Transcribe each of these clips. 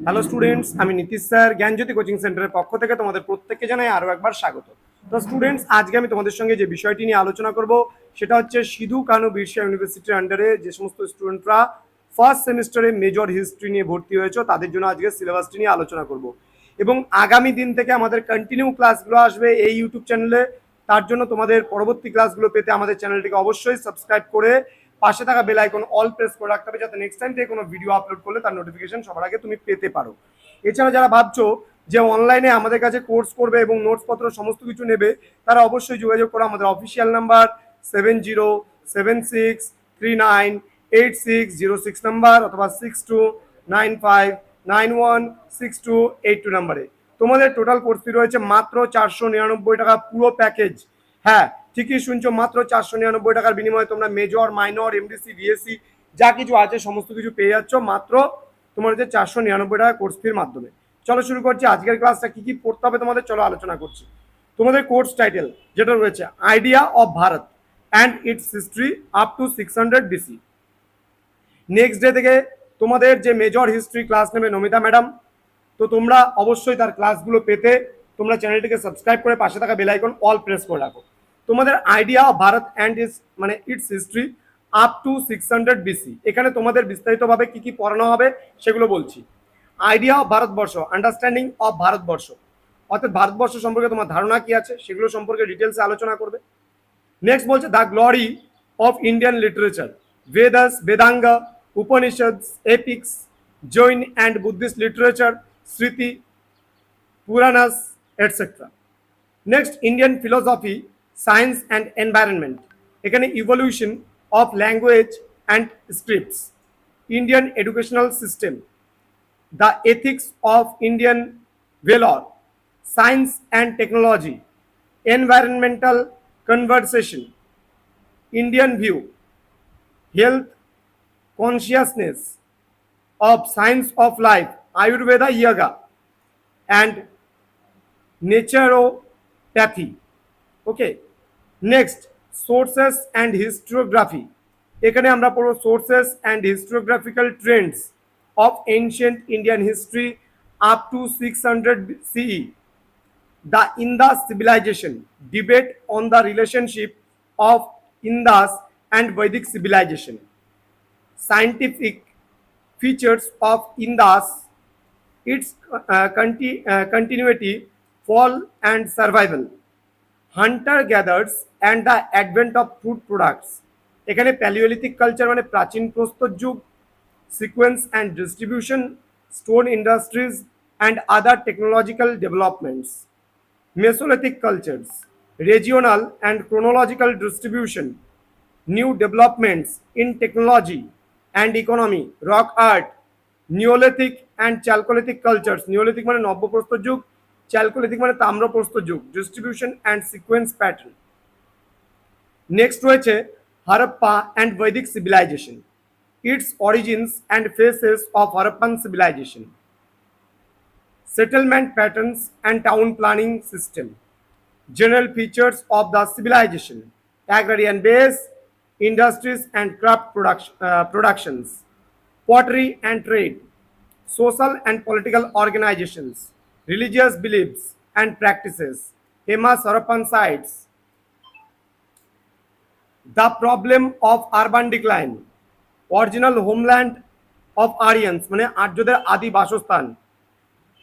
Hello students, আমি Nitish sir জ্ঞানজ্যোতি coaching সেন্টারের পক্ষ থেকে তোমাদের প্রত্যেককে জানাই আরও একবার স্বাগত। তো স্টুডেন্টস, আজকে আমি তোমাদের সঙ্গে যে বিষয়টি নিয়ে আলোচনা করব সেটা হচ্ছে সিধু কানু বিরসা ইউনিভার্সিটির আন্ডারে যে সমস্ত স্টুডেন্টরা ফার্স্ট সেমিস্টারে মেজর হিস্ট্রি নিয়ে ভর্তি হয়েছে তাদের জন্য আজকে সিলেবাসটি নিয়ে আলোচনা করব। এবং আগামী দিন থেকে আমাদের কন্টিনিউ ক্লাসগুলো আসবে এই ইউটিউব চ্যানেলে। তার জন্য তোমাদের পরবর্তী ক্লাসগুলো পেতে আমাদের চ্যানেলটিকে অবশ্যই সাবস্ক্রাইব করে পাশে থাকা বেল আইকন অল প্রেস করে রাখতে হবে, যাতে নেক্সট টাইম থেকে কোনো ভিডিও আপলোড করলে তার নোটিফিকেশন সবার আগে তুমি পেতে পারো। এছাড়া যারা ভাবছো যে অনলাইনে আমাদের কাছে কোর্স করবে এবং নোটসপত্র সমস্ত কিছু নেবে, তারা অবশ্যই যোগাযোগ করো আমাদের অফিসিয়াল নাম্বার 7076398606 নাম্বার অথবা 6295916282 নাম্বারে। তোমাদের টোটাল কোর্স ফি রয়েছে মাত্র 499 টাকা, পুরো প্যাকেজ। হ্যাঁ, ঠিকই শুনছো, মাত্র 499 টাকার বিনিময়ে তোমরা মেজর, মাইনর, এমডিসি, বিএসসি যা কিছু আছে সমস্ত কিছু পেয়ে যাচ্ছ মাত্র তোমার হচ্ছে 499 টাকা কোর্স ফির মাধ্যমে। চলো শুরু করছি আজকের ক্লাসটা। কি কি পড়তে হবে তোমাদের, চলো আলোচনা করছি। তোমাদের কোর্স টাইটেল যেটা রয়েছে idea of Bharat and it's history up to 600 BC। Next day থেকে তোমাদের যে মেজর হিস্ট্রি ক্লাস নেবে নমিতা ম্যাডাম, তো তোমরা অবশ্যই তার ক্লাসগুলো পেতে তোমরা চ্যানেলটিকে সাবস্ক্রাইব করে পাশে থাকা বেল আইকন অল প্রেস করে রাখো। তোমাদের idea of Bharat and it's history up to 600 BC, এখানে তোমাদের বিস্তারিতভাবে কি কি পড়ানো হবে সেগুলো বলছি। Idea of Bharatvarsha, understanding of Bharatvarsha, অর্থাৎ ভারতবর্ষ সম্পর্কে তোমার ধারণা কি আছে সেগুলো সম্পর্কে ডিটেলসে আলোচনা করবে। নেক্সট বলছে the glory of Indian literature, Vedas, Vedanga, Upanishads, epics, Jain and Buddhist literature, Smriti, Puranas, etcetera. Next Indian philosophy, science and environment, এখানে evolution of language and scripts, Indian educational system, the ethics of Indian valor, science and technology, environmental conversation, Indian view, health consciousness of science of life, Ayurveda yoga, and naturopathy. Okay. Next sources and histography, এখানে আমরা পড়ব sources and histographical trends of ancient Indian history up to 600 CE, the Indus civilization, debate on the relationship of Indus and বৈদিক civilization, scientific features of Indus, its continuity, fall and survival, hunter gatherers and the advent of food products, এখানে palaeolithic culture মানে প্রাচীন প্রস্তর যুগ, sequence and distribution, stone industries and other technological developments, mesolithic cultures, regional and chronological distribution, new developments in technology and economy, rock art, neolithic and chalcolithic cultures, neolithic মানে নব্যপ্রস্তর যুগ, chalcolithic মানে তাম্রপ্রস্তর যুগ, distribution and sequence pattern. Next রয়েছে Harappa and বৈদিক civilization, its origins and phases of Harappan civilization, settlement patterns and town planning system, general features of the civilization, agrarian base, industries and craft productions, pottery and trade, social and political organizations, religious beliefs and practices, famous Harappan sites, the problem of urban decline, original homeland of Aryans মানে আর্যদের আদি বাসস্থান।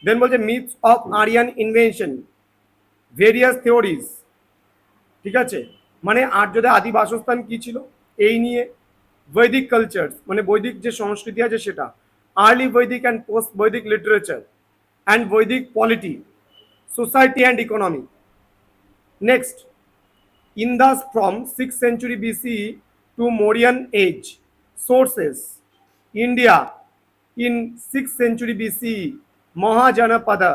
দেন বলছে myths of Aryan invention, various theories, ঠিক আছে, মানে আর্যদের আদি বাসস্থান কি ছিল এই নিয়ে। বৈদিক কালচার্স মানে বৈদিক যে সংস্কৃতি আছে সেটা, early Vaidik and post Vaidik literature and Vaidik polity, society and economy. Next Indus from 6th century BCE to Mauryan age, sources, India in 6th century BCE, Mahajanapada,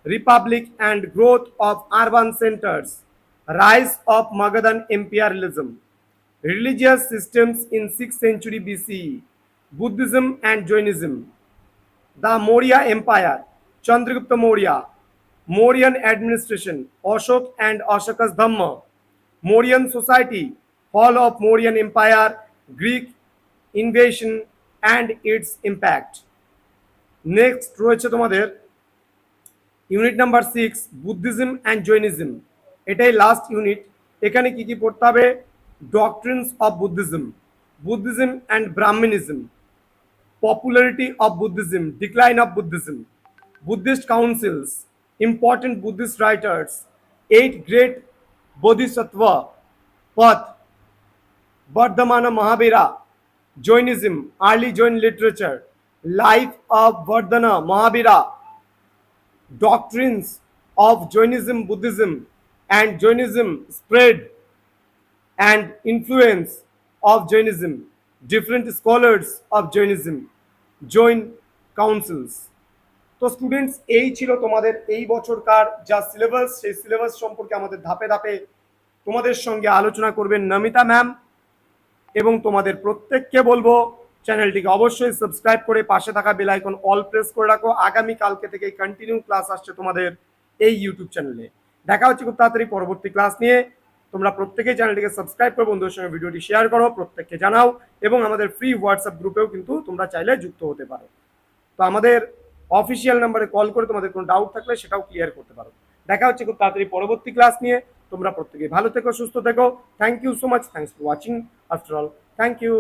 republic and growth of urban centers, rise of Magadhan imperialism, religious systems in 6th century BCE, Buddhism and Jainism, the Maurya Empire, Chandragupta Maurya, Mauryan administration, Ashok and Ashoka's Dhamma, Mauryan society, fall of Mauryan empire, Greek invasion and its impact. Next রয়েছে তোমাদের unit number 6 Buddhism and Jainism. এটাই last unit. এখানে কি কি পড়তে হবে? Doctrines of Buddhism, Buddhism and Brahmanism, popularity of Buddhism, decline of Buddhism, Buddhist councils, important Buddhist writers, 8 great Bodhisattva path, Vardhamana Mahavira, Jainism, early Jain literature, life of Vardhana Mahavira, doctrines of Jainism, Buddhism, and Jainism spread and influence of Jainism, different scholars of Jainism, Jain councils. তো students এই ছিল তোমাদের এই বছরকার যা syllabus, সেই syllabus সম্পর্কে আমাদের ধাপে ধাপে তোমাদের সঙ্গে আলোচনা করবেন নমিতা ম্যাম। এবং তোমাদের প্রত্যেককে বলবো চ্যানেলটিকে অবশ্যই সাবস্ক্রাইব করে পাশে থাকা বেল আইকন অল প্রেস করে রাখো। আগামী কালকে থেকে কন্টিনিউ ক্লাস আসছে তোমাদের এই ইউটিউব চ্যানেলে। দেখা হচ্ছে খুব তাড়াতাড়ি পরবর্তী ক্লাস নিয়ে। তোমরা প্রত্যেকেই চ্যানেলটিকে সাবস্ক্রাইব করো, বন্ধুদের সঙ্গে ভিডিওটি শেয়ার করো, প্রত্যেককে জানাও, এবং আমাদের ফ্রি হোয়াটসঅ্যাপ গ্রুপেও কিন্তু তোমরা চাইলে যুক্ত হতে পারো। তো আমাদের অফিসিয়াল নাম্বারে কল করে তোমাদের কোনো ডাউট থাকলে সেটাও ক্লিয়ার করতে পারো। দেখা হচ্ছে খুব তাড়াতাড়ি পরবর্তী ক্লাস নিয়ে। তোমরা প্রত্যেকে ভালো থেকো, সুস্থ থেকো। Thank you so much, thanks for watching after all, thank you.